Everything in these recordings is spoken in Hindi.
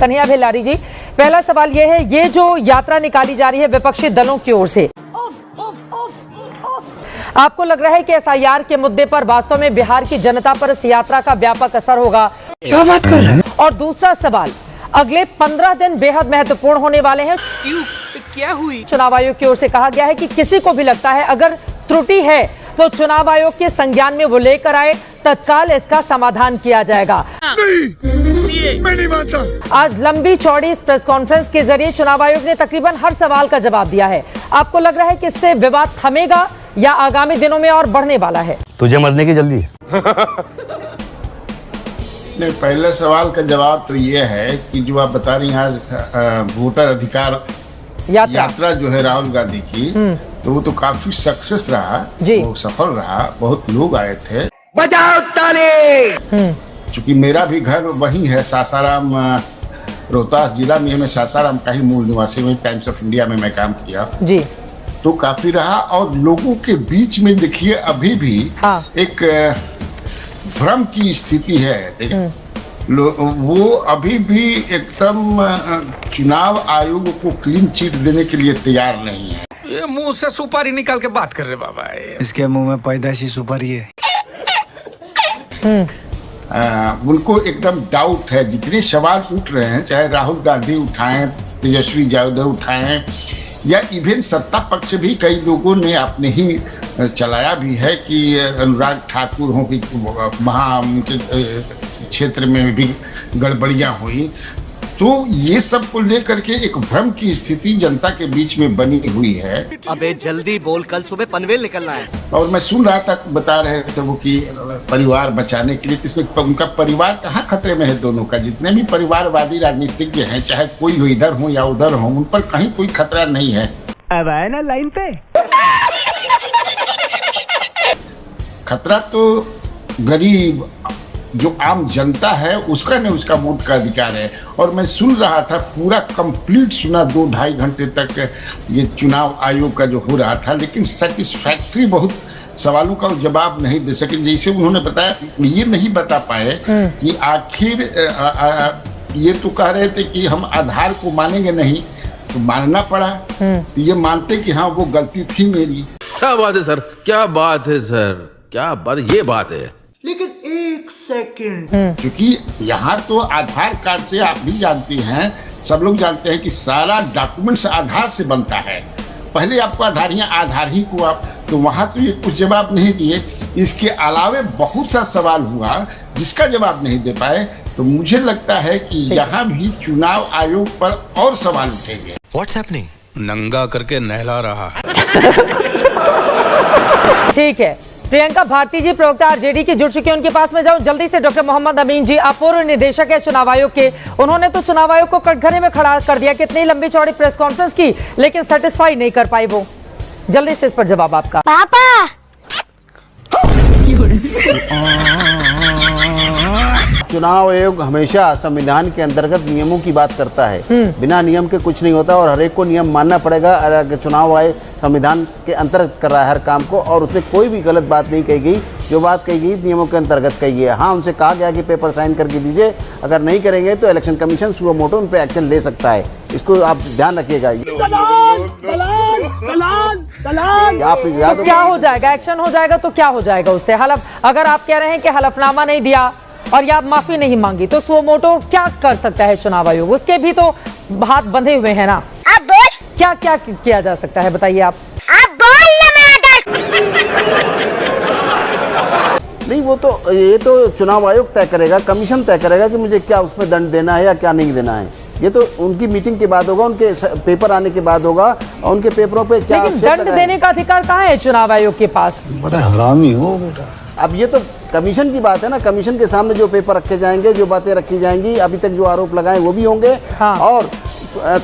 कन्हैया भेलारी जी, पहला सवाल यह है, ये जो यात्रा निकाली जा रही है विपक्षी दलों की ओर से, आपको लग रहा है कि एसआईआर के मुद्दे पर वास्तव में बिहार की जनता पर इस यात्रा का व्यापक असर होगा? क्या बात कर रहे हैं? और दूसरा सवाल, अगले 15 दिन बेहद महत्वपूर्ण होने वाले हैं। क्यों? क्या हुई? चुनाव आयोग की ओर से कहा गया है कि किसी को भी लगता है अगर त्रुटि है तो चुनाव आयोग के संज्ञान में वो लेकर आए, तत्काल इसका समाधान किया जाएगा। नहीं, मैं नहीं मानता। आज लंबी चौड़ी इस प्रेस कॉन्फ्रेंस के जरिए चुनाव आयोग ने तकरीबन हर सवाल का जवाब दिया है। आपको लग रहा है कि इससे विवाद थमेगा या आगामी दिनों में और बढ़ने वाला है? तुझे मरने की जल्दी है? नहीं, पहले सवाल का जवाब तो ये है कि जो आप बता रही हैं आज वोटर अधिकार यात्रा जो है राहुल गांधी की, तो वो तो काफी सक्सेस रहा जी। वो सफल रहा, बहुत लोग आए थे। बजाओ ताली। चूंकि मेरा भी घर वही है, सासाराम, रोहतास जिला में। मैं सासाराम का ही मूल निवासी हूँ, टाइम्स ऑफ इंडिया में मैं काम किया जी। तो काफी रहा। और लोगों के बीच में देखिए अभी भी एक भ्रम की स्थिति है। वो अभी भी एकदम चुनाव आयोग को क्लीन चिट देने के लिए तैयार नहीं है। ये मुंह से सुपारी निकाल के बात कर रहे बाबा। इसके मुंह में पैदाशी सुपारी है। उनको एकदम डाउट है। जितने सवाल उठ रहे हैं, चाहे राहुल गांधी उठाएं, तेजस्वी यादव उठाएं, या इवन सत्ता पक्ष भी कई लोगों ने अपने ही चलाया भी है कि अनुराग ठाकुर हो कि वहाँ उनके क्षेत्र में भी गड़बड़ियाँ हुई। तो ये सब को लेकर के एक भ्रम की स्थिति जनता के बीच में बनी हुई है। अबे जल्दी बोल, कल सुबह पनवेल निकलना है। और मैं सुन रहा था, बता रहे थे वो कि परिवार बचाने के लिए, इसमें उनका परिवार कहाँ खतरे में है? दोनों का, जितने भी परिवारवादी राजनीतिज्ञ हैं, चाहे कोई हो, इधर हो या उधर हो, उन पर कहीं कोई खतरा नहीं है। अब आए ना लाइन पे। खतरा तो गरीब जो आम जनता है उसका नहीं, उसका वोट का अधिकार है। और मैं सुन रहा था, पूरा कंप्लीट सुना 2-2.5 घंटे तक ये चुनाव आयोग का जो हो रहा था, लेकिन सेटिस्फैक्ट्री बहुत सवालों का जवाब नहीं दे सके। जैसे उन्होंने बताया, ये नहीं बता पाए कि आखिर ये तो कह रहे थे कि हम आधार को मानेंगे नहीं, तो मानना पड़ा। ये मानते कि हाँ वो गलती थी मेरी। क्या बात है सर, क्या बात है सर, क्या बात, ये बात है। लेकिन एक सेकंड, क्योंकि यहाँ तो आधार कार्ड से, आप भी जानती हैं, सब लोग जानते हैं कि सारा डॉक्यूमेंट्स आधार से बनता है। पहले आपको आधार ही को आप, तो वहाँ तो ये कुछ जवाब नहीं दिए। इसके अलावे बहुत सा सवाल हुआ जिसका जवाब नहीं दे पाए। तो मुझे लगता है कि यहाँ भी चुनाव आयोग पर और सवाल उठेंगे। What's happening? नंगा करके नहला रहा है। ठीक है, प्रियंका भारती जी प्रवक्ता आरजेडी की जुड़ चुकी है, उनके पास में जाऊं जल्दी से। डॉक्टर मोहम्मद अमीन जी, आप पूर्व निदेशक है चुनाव आयोग के, उन्होंने तो चुनाव आयोग को कटघरे में खड़ा कर दिया। कितनी लंबी चौड़ी प्रेस कॉन्फ्रेंस की, लेकिन सेटिस्फाई नहीं कर पाई वो। जल्दी से इस पर जवाब आपका। पापा चुनाव आयोग हमेशा संविधान के अंतर्गत नियमों की बात करता है। बिना नियम के कुछ नहीं होता और हर एक को नियम मानना पड़ेगा। चुनाव आयोग संविधान के अंतर्गत कर रहा है हर काम को, और उसमें कोई भी गलत बात नहीं कही गई। जो बात कही गई नियमों के अंतर्गत कही गई है। हाँ, उनसे कहा गया कि पेपर साइन करके दीजिए, अगर नहीं करेंगे तो इलेक्शन कमीशन सुओ मोटो उन पर एक्शन ले सकता है। इसको आप ध्यान रखिएगा। आप याद, क्या हो जाएगा? एक्शन हो जाएगा तो क्या हो जाएगा उससे? अगर आप कह रहे हैं कि हलफनामा नहीं दिया और या माफी नहीं मांगी, तो सुओ मोटो क्या कर सकता है चुनाव आयोग? उसके भी तो हाथ बंधे हुए हैं ना। आप बोल, क्या क्या किया जा सकता है, बताइए आप बोल नहीं, वो तो ये तो चुनाव आयोग तय करेगा, कमीशन तय करेगा कि मुझे क्या उसमें दंड देना है या क्या नहीं देना है। ये तो उनकी मीटिंग के बाद होगा, उनके पेपर आने के बाद होगा, और उनके पेपरों पे क्या दंड देने का अधिकार कहाँ है चुनाव आयोग के पास? बड़ा हरामी हो बेटा। अब ये तो कमीशन की बात है ना। कमीशन के सामने जो पेपर रखे जाएंगे, जो बातें रखी जाएंगी, अभी तक जो आरोप लगाए वो भी होंगे। हाँ। और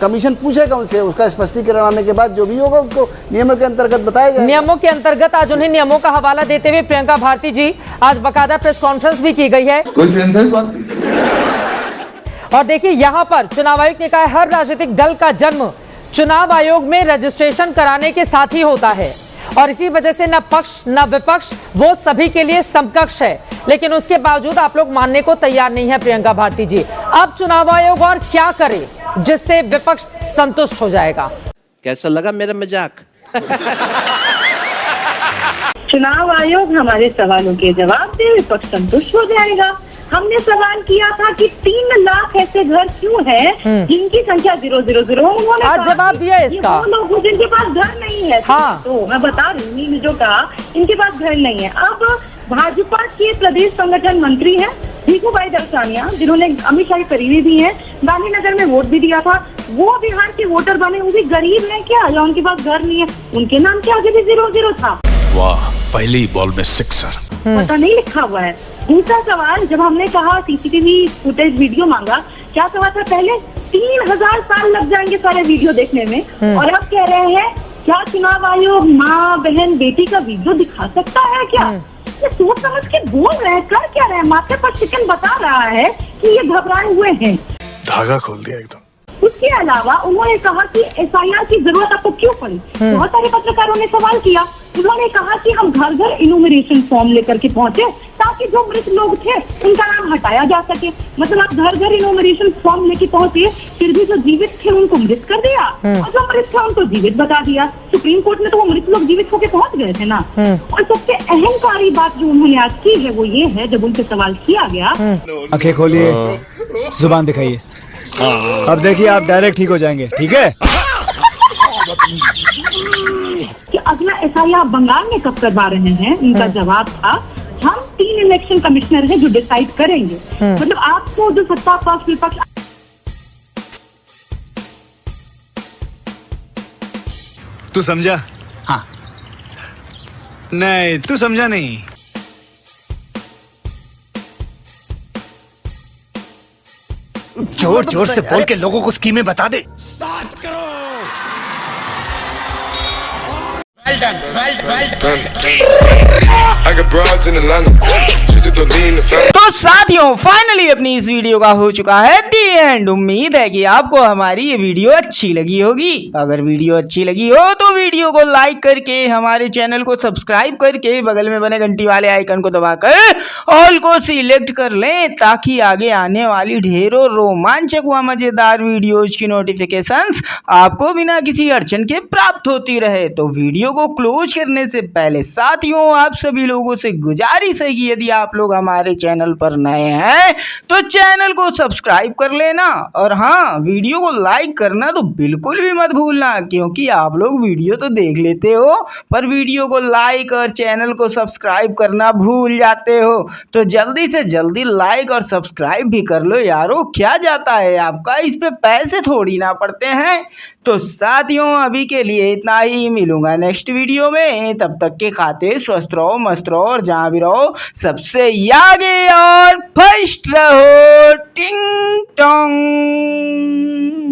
कमीशन पूछेगा उनसे, उसका स्पष्टीकरण आने के बाद जो भी होगा उनको नियमों के अंतर्गत बताया जाएगा। नियमों के अंतर्गत आज उन्हें नियमों का हवाला देते हुए प्रियंका भारती जी आज बाकायदा प्रेस कॉन्फ्रेंस भी की गई है। और देखिए, यहाँ पर चुनाव आयोग ने कहा है, हर राजनीतिक दल का जन्म चुनाव आयोग में रजिस्ट्रेशन कराने के साथ ही होता है, और इसी वजह से न पक्ष न विपक्ष, वो सभी के लिए समकक्ष है। लेकिन उसके बावजूद आप लोग मानने को तैयार नहीं है प्रियंका भारती जी। अब चुनाव आयोग और क्या करे जिससे विपक्ष संतुष्ट हो जाएगा? कैसा लगा मेरा मजाक? चुनाव आयोग हमारे सवालों के जवाब दे, विपक्ष संतुष्ट हो जाएगा। हमने सवाल किया था कि 3 लाख ऐसे घर क्यों हैं जिनकी संख्या 000। उन्होंने आज जवाब दिया इसका। वो लोग जिनके पास घर नहीं है। हाँ। तो मैं बता रही हूँ जो कहा, इनके पास घर नहीं है। अब भाजपा के प्रदेश संगठन मंत्री हैं भीखूभाई दलसानिया, जिन्होंने अमित शाह की करीबी भी हैं, गांधीनगर में वोट भी दिया था, वो बिहार के वोटर बने। वो भी गरीब है क्या, या उनके पास घर नहीं है? उनके नाम के आगे भी 0 था। वाह, पहली बॉल में सिक्सर। पता नहीं लिखा हुआ है। दूसरा सवाल, जब हमने कहा सीसीटीवी फुटेज वीडियो मांगा, क्या कहा था पहले? 3000 साल लग जाएंगे सारे वीडियो देखने में, और अब कह रहे हैं क्या चुनाव आयोग माँ बहन बेटी का वीडियो दिखा सकता है क्या? ये सोच समझ के बोल रहे हैं, कर क्या रहे हैं? माथे पर चिकन बता रहा है कि ये घबराए हुए हैं। धागा खोल दिया एकदम। उसके अलावा उन्होंने कहा कि एसआईआर की जरूरत आपको क्यों पड़ी? बहुत सारे पत्रकारों ने सवाल किया। उन्होंने कहा कि हम घर घर इन्यूमरेशन फॉर्म लेकर के पहुंचे ताकि जो मृत लोग थे उनका नाम हटाया जा सके। मतलब आप घर घर इन्यूमरेशन फॉर्म लेके पहुंचे, फिर भी जो जीवित थे उनको मृत कर दिया, और जो मृत थे उनको जीवित बता दिया। सुप्रीम कोर्ट में तो वो मृत लोग जीवित होके पहुंच गए थे ना। और सबसे अहंकारी बात जो उन्होंने आज की है वो ये है, जब उनसे सवाल किया गया, आंखें खोलिए, जुबान दिखाइए। अब देखिए आप डायरेक्ट ठीक हो जाएंगे, ठीक है? कि अगला एसआईआर बंगाल में कब करवा रहे हैं, उनका जवाब था हम 3 इलेक्शन कमिश्नर हैं जो डिसाइड करेंगे। मतलब आपको जो सत्ता पक्ष विपक्ष, तू समझा? हाँ। नहीं, तू समझा नहीं। जोर जोर से बोल के लोगों को स्कीमें बता दे। तो साथियों फाइनली अपनी इस वीडियो का हो चुका है दी एंड। उम्मीद है कि आपको हमारी ये वीडियो अच्छी लगी होगी। अगर वीडियो अच्छी लगी हो तो वीडियो को लाइक करके, हमारे चैनल को सब्सक्राइब करके, बगल में बने घंटी वाले आइकन को दबाकर ऑल को सिलेक्ट कर लें, ताकि आगे आने वाली ढेरों रोमांचक व मजेदार वीडियोज की नोटिफिकेशंस आपको बिना किसी अड़चन के प्राप्त होती रहे। तो वीडियो को क्लोज करने से पहले साथियों आप सभी लोगों से गुजारिश है कि यदि आप लोग हमारे चैनल पर नए हैं तो चैनल को सब्सक्राइब कर लेना, और हाँ, वीडियो को लाइक करना तो बिल्कुल भी मत भूलना, क्योंकि आप लोग वीडियो तो देख लेते हो पर वीडियो को लाइक और चैनल को सब्सक्राइब करना भूल जाते हो। तो जल्दी से जल्दी लाइक और सब्सक्राइब भी कर लो यारो, क्या जाता है आपका, इस पे पैसे थोड़ी ना पड़ते हैं। तो साथियों अभी के लिए इतना ही, मिलूंगा नेक्स्ट वीडियो में। तब तक के खाते स्वस्थ रहो, मस्त रहो, और जहाँ भी रहो सबसे आगे और फर्स्ट रहो। टिंग टोंग।